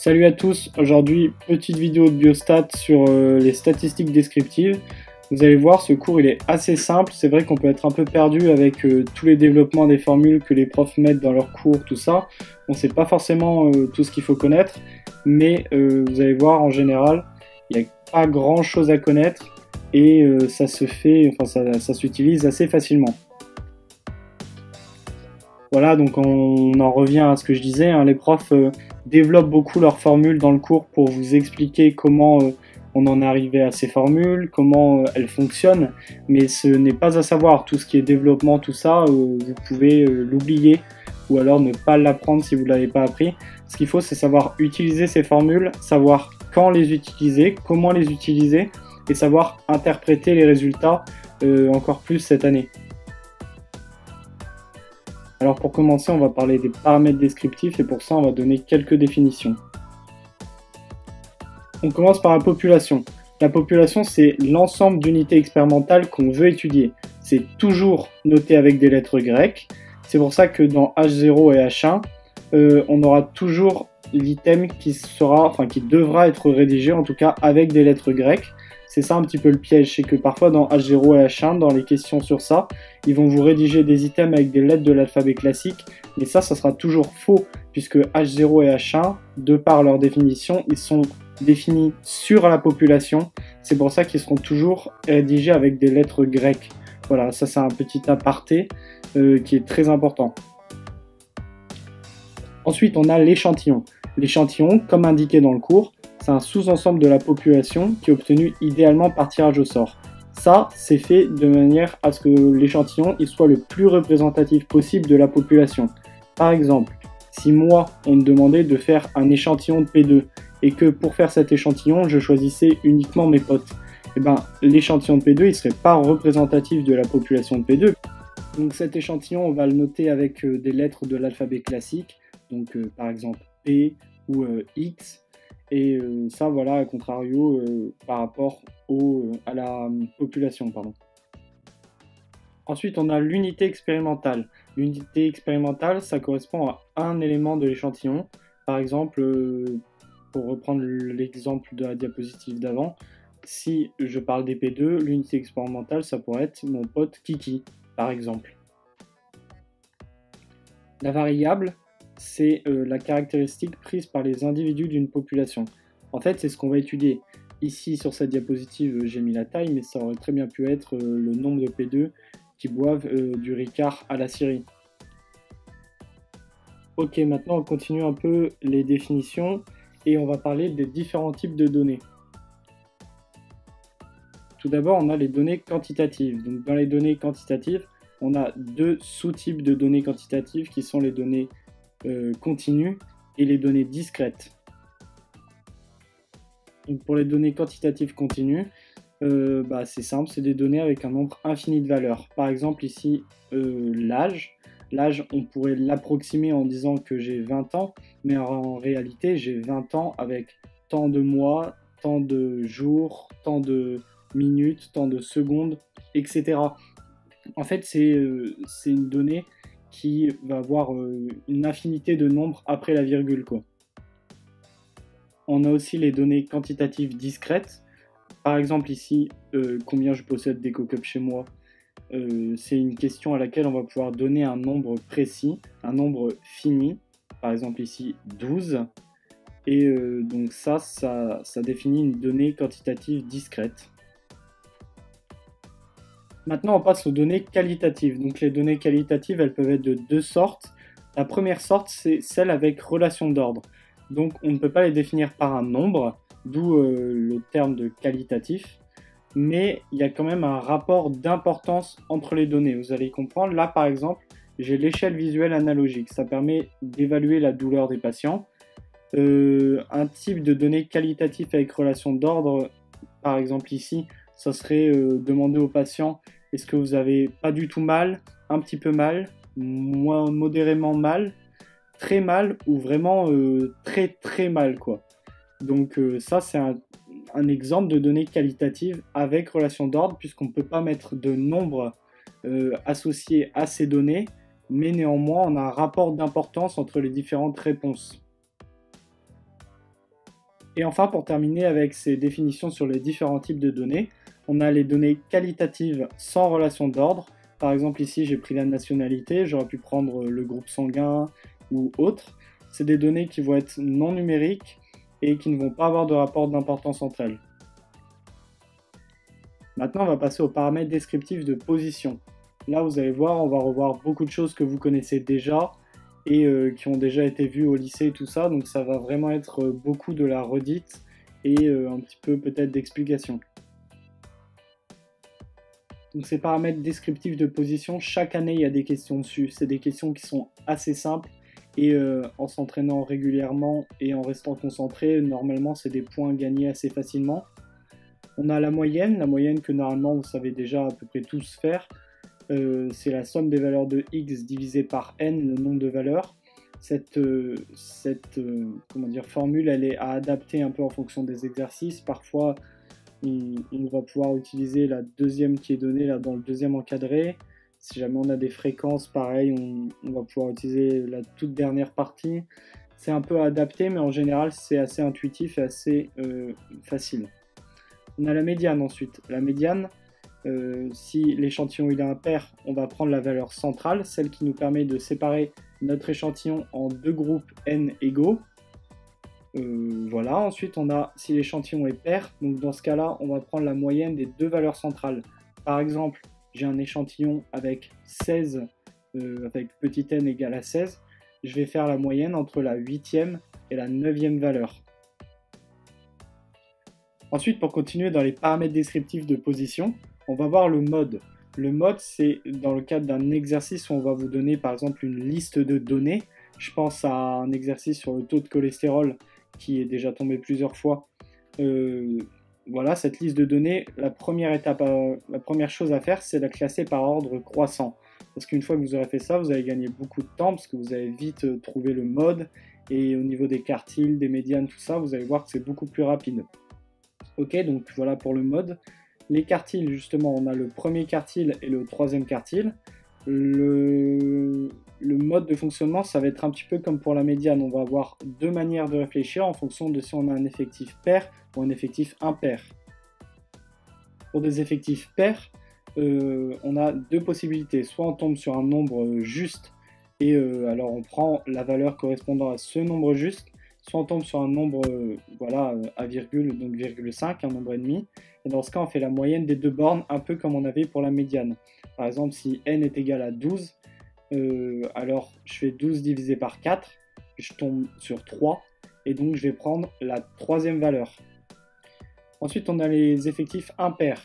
Salut à tous, aujourd'hui petite vidéo de biostat sur les statistiques descriptives. Vous allez voir, ce cours il est assez simple, c'est vrai qu'on peut être un peu perdu avec tous les développements des formules que les profs mettent dans leurs cours, tout ça. On ne sait pas forcément tout ce qu'il faut connaître, mais vous allez voir en général, il n'y a pas grand chose à connaître et ça s'utilise assez facilement. Voilà, donc on en revient à ce que je disais, hein, les profs développent beaucoup leurs formules dans le cours pour vous expliquer comment on en est arrivé à ces formules, comment elles fonctionnent, mais ce n'est pas à savoir. Tout ce qui est développement, tout ça, vous pouvez l'oublier ou alors ne pas l'apprendre si vous ne l'avez pas appris. Ce qu'il faut, c'est savoir utiliser ces formules, savoir quand les utiliser, comment les utiliser et savoir interpréter les résultats encore plus cette année. Alors pour commencer, on va parler des paramètres descriptifs et pour ça, on va donner quelques définitions. On commence par la population. La population, c'est l'ensemble d'unités expérimentales qu'on veut étudier. C'est toujours noté avec des lettres grecques. C'est pour ça que dans H0 et H1, on aura toujours l'item qui devra être rédigé, en tout cas avec des lettres grecques. C'est ça un petit peu le piège, c'est que parfois dans H0 et H1, dans les questions sur ça, ils vont vous rédiger des items avec des lettres de l'alphabet classique, mais ça sera toujours faux, puisque H0 et H1, de par leur définition, ils sont définis sur la population, c'est pour ça qu'ils seront toujours rédigés avec des lettres grecques. Voilà, ça c'est un petit aparté qui est très important. Ensuite, on a l'échantillon. L'échantillon, comme indiqué dans le cours, c'est un sous-ensemble de la population qui est obtenu idéalement par tirage au sort. Ça, c'est fait de manière à ce que l'échantillon soit le plus représentatif possible de la population. Par exemple, si moi, on me demandait de faire un échantillon de P2 et que pour faire cet échantillon, je choisissais uniquement mes potes, et ben, l'échantillon de P2, il ne serait pas représentatif de la population de P2. Donc cet échantillon, on va le noter avec des lettres de l'alphabet classique, donc par exemple P ou X. Et ça, voilà, à contrario, par rapport à la population, pardon. Ensuite, on a l'unité expérimentale. L'unité expérimentale, ça correspond à un élément de l'échantillon. Par exemple, pour reprendre l'exemple de la diapositive d'avant, si je parle des P2, l'unité expérimentale, ça pourrait être mon pote Kiki, par exemple. La variable, c'est la caractéristique prise par les individus d'une population. En fait, c'est ce qu'on va étudier. Ici, sur cette diapositive, j'ai mis la taille, mais ça aurait très bien pu être le nombre de P2 qui boivent du Ricard à la Syrie. Ok, maintenant on continue un peu les définitions et on va parler des différents types de données. Tout d'abord, on a les données quantitatives. Donc, dans les données quantitatives, on a deux sous-types de données quantitatives qui sont les données continues et les données discrètes. Donc pour les données quantitatives continues, c'est simple, c'est des données avec un nombre infini de valeurs. Par exemple ici, l'âge. L'âge, on pourrait l'approximer en disant que j'ai 20 ans, mais en réalité, j'ai 20 ans avec tant de mois, tant de jours, tant de minutes, tant de secondes, etc. En fait, c'est une donnée qui va avoir une infinité de nombres après la virgule, quoi. On a aussi les données quantitatives discrètes. Par exemple ici, combien je possède d'EcoCup chez moi. C'est une question à laquelle on va pouvoir donner un nombre précis, un nombre fini. Par exemple ici, 12. Et donc ça définit une donnée quantitative discrète. Maintenant, on passe aux données qualitatives. Donc les données qualitatives, elles peuvent être de deux sortes. La première sorte, c'est celle avec relation d'ordre. Donc on ne peut pas les définir par un nombre, d'où le terme de qualitatif, mais il y a quand même un rapport d'importance entre les données. Vous allez comprendre, là par exemple, j'ai l'échelle visuelle analogique. Ça permet d'évaluer la douleur des patients. Un type de données qualitatives avec relation d'ordre, par exemple ici, ça serait demander au patient, est-ce que vous avez pas du tout mal, un petit peu mal, modérément mal, très mal ou vraiment très très mal, quoi. Donc ça c'est un exemple de données qualitatives avec relation d'ordre, puisqu'on ne peut pas mettre de nombre associé à ces données, mais néanmoins on a un rapport d'importance entre les différentes réponses. Et enfin, pour terminer avec ces définitions sur les différents types de données, on a les données qualitatives sans relation d'ordre. Par exemple, ici, j'ai pris la nationalité, j'aurais pu prendre le groupe sanguin ou autre. C'est des données qui vont être non numériques et qui ne vont pas avoir de rapport d'importance entre elles. Maintenant, on va passer aux paramètres descriptifs de position. Là, vous allez voir, on va revoir beaucoup de choses que vous connaissez déjà et qui ont déjà été vues au lycée et tout ça, donc ça va vraiment être beaucoup de la redite et un petit peu peut-être d'explication. Donc ces paramètres descriptifs de position, chaque année il y a des questions dessus. C'est des questions qui sont assez simples et en s'entraînant régulièrement et en restant concentré, normalement c'est des points gagnés assez facilement. On a la moyenne que normalement vous savez déjà à peu près tous faire. C'est la somme des valeurs de x divisé par n, le nombre de valeurs. Cette formule, elle est à adapter un peu en fonction des exercices. Parfois, on va pouvoir utiliser la deuxième qui est donnée là dans le deuxième encadré. Si jamais on a des fréquences, pareil, on va pouvoir utiliser la toute dernière partie. C'est un peu adapté, mais en général, c'est assez intuitif et assez facile. On a la médiane ensuite. La médiane, si l'échantillon il est impair, on va prendre la valeur centrale, celle qui nous permet de séparer notre échantillon en deux groupes n égaux. Voilà, ensuite on a si l'échantillon est pair, donc dans ce cas-là, on va prendre la moyenne des deux valeurs centrales. Par exemple, j'ai un échantillon avec 16, avec petit n égale à 16, je vais faire la moyenne entre la 8e et la 9e valeur. Ensuite, pour continuer dans les paramètres descriptifs de position, on va voir le mode. Le mode, c'est dans le cadre d'un exercice où on va vous donner par exemple une liste de données. Je pense à un exercice sur le taux de cholestérol qui est déjà tombé plusieurs fois. Voilà, cette liste de données, la première chose à faire, c'est la classer par ordre croissant. Parce qu'une fois que vous aurez fait ça, vous allez gagner beaucoup de temps parce que vous allez vite trouver le mode. Et au niveau des quartiles, des médianes, tout ça, vous allez voir que c'est beaucoup plus rapide. Ok, donc voilà pour le mode. Les quartiles, justement, on a le premier quartile et le troisième quartile. Le mode de fonctionnement, ça va être un petit peu comme pour la médiane. On va avoir deux manières de réfléchir en fonction de si on a un effectif pair ou un effectif impair. Pour des effectifs pairs, on a deux possibilités. Soit on tombe sur un nombre juste et alors on prend la valeur correspondant à ce nombre juste, soit on tombe sur un nombre à virgule, donc 0,5, un nombre ennemi. Et dans ce cas, on fait la moyenne des deux bornes, un peu comme on avait pour la médiane. Par exemple, si n est égal à 12, alors je fais 12 divisé par 4, je tombe sur 3, et donc je vais prendre la troisième valeur. Ensuite, on a les effectifs impairs.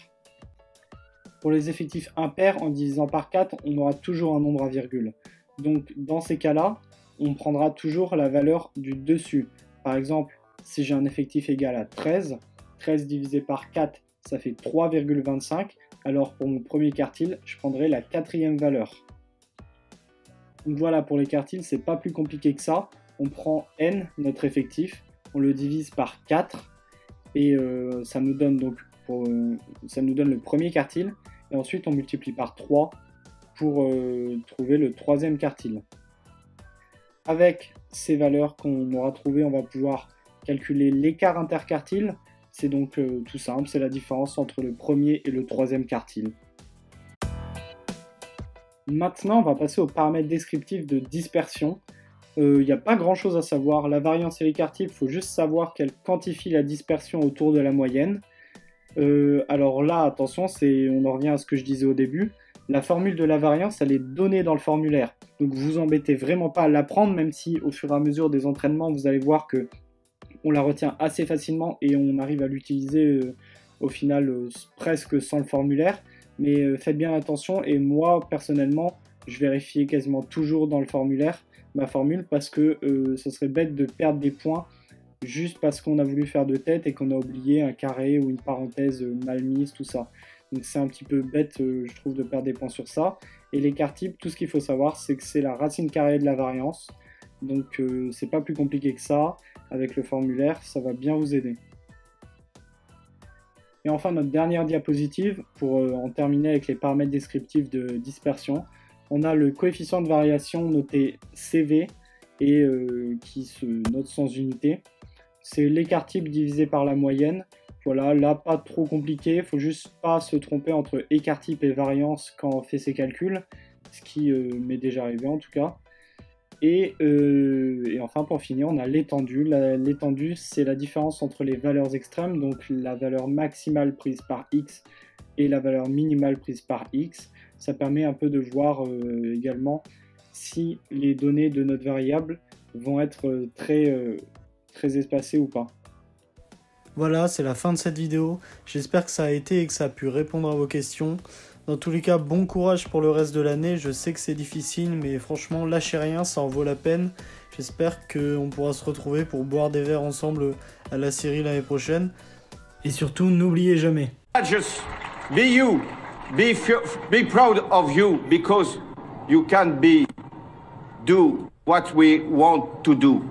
Pour les effectifs impairs, en divisant par 4, on aura toujours un nombre à virgule. Donc dans ces cas-là, on prendra toujours la valeur du dessus. Par exemple, si j'ai un effectif égal à 13, 13 divisé par 4, ça fait 3,25. Alors pour mon premier quartile, je prendrai la quatrième valeur. Donc voilà, pour les quartiles, c'est pas plus compliqué que ça. On prend n, notre effectif, on le divise par 4 et ça nous donne le premier quartile. Et ensuite, on multiplie par 3 pour trouver le troisième quartile. Avec ces valeurs qu'on aura trouvées, on va pouvoir calculer l'écart interquartile. C'est donc tout simple, c'est la différence entre le premier et le troisième quartile. Maintenant, on va passer aux paramètres descriptifs de dispersion. Il n'y a pas grand chose à savoir. La variance et l'écart type, il faut juste savoir qu'elle quantifie la dispersion autour de la moyenne. Alors là, attention, on en revient à ce que je disais au début. La formule de la variance, elle est donnée dans le formulaire. Donc vous embêtez vraiment pas à l'apprendre, même si au fur et à mesure des entraînements, vous allez voir que on la retient assez facilement et on arrive à l'utiliser au final presque sans le formulaire. Mais faites bien attention, et moi personnellement, je vérifie quasiment toujours dans le formulaire ma formule parce que ce serait bête de perdre des points juste parce qu'on a voulu faire de tête et qu'on a oublié un carré ou une parenthèse mal mise, tout ça. Donc c'est un petit peu bête, je trouve, de perdre des points sur ça. Et l'écart type, tout ce qu'il faut savoir, c'est que c'est la racine carrée de la variance. Donc c'est pas plus compliqué que ça. Avec le formulaire, ça va bien vous aider. Et enfin, notre dernière diapositive, pour en terminer avec les paramètres descriptifs de dispersion, on a le coefficient de variation noté CV et qui se note sans unité. c'est l'écart type divisé par la moyenne. Voilà, là pas trop compliqué, il faut juste pas se tromper entre écart type et variance quand on fait ces calculs, ce qui m'est déjà arrivé en tout cas. Et enfin pour finir, on a l'étendue. L'étendue, c'est la différence entre les valeurs extrêmes, donc la valeur maximale prise par x et la valeur minimale prise par x. Ça permet un peu de voir également si les données de notre variable vont être très espacées ou pas. Voilà, c'est la fin de cette vidéo. J'espère que ça a été et que ça a pu répondre à vos questions. Dans tous les cas, bon courage pour le reste de l'année. Je sais que c'est difficile, mais franchement, lâchez rien, ça en vaut la peine. J'espère qu'on pourra se retrouver pour boire des verres ensemble à la série l'année prochaine. Et surtout, n'oubliez jamais. Just be you. Be proud of you because you can do what we want to do.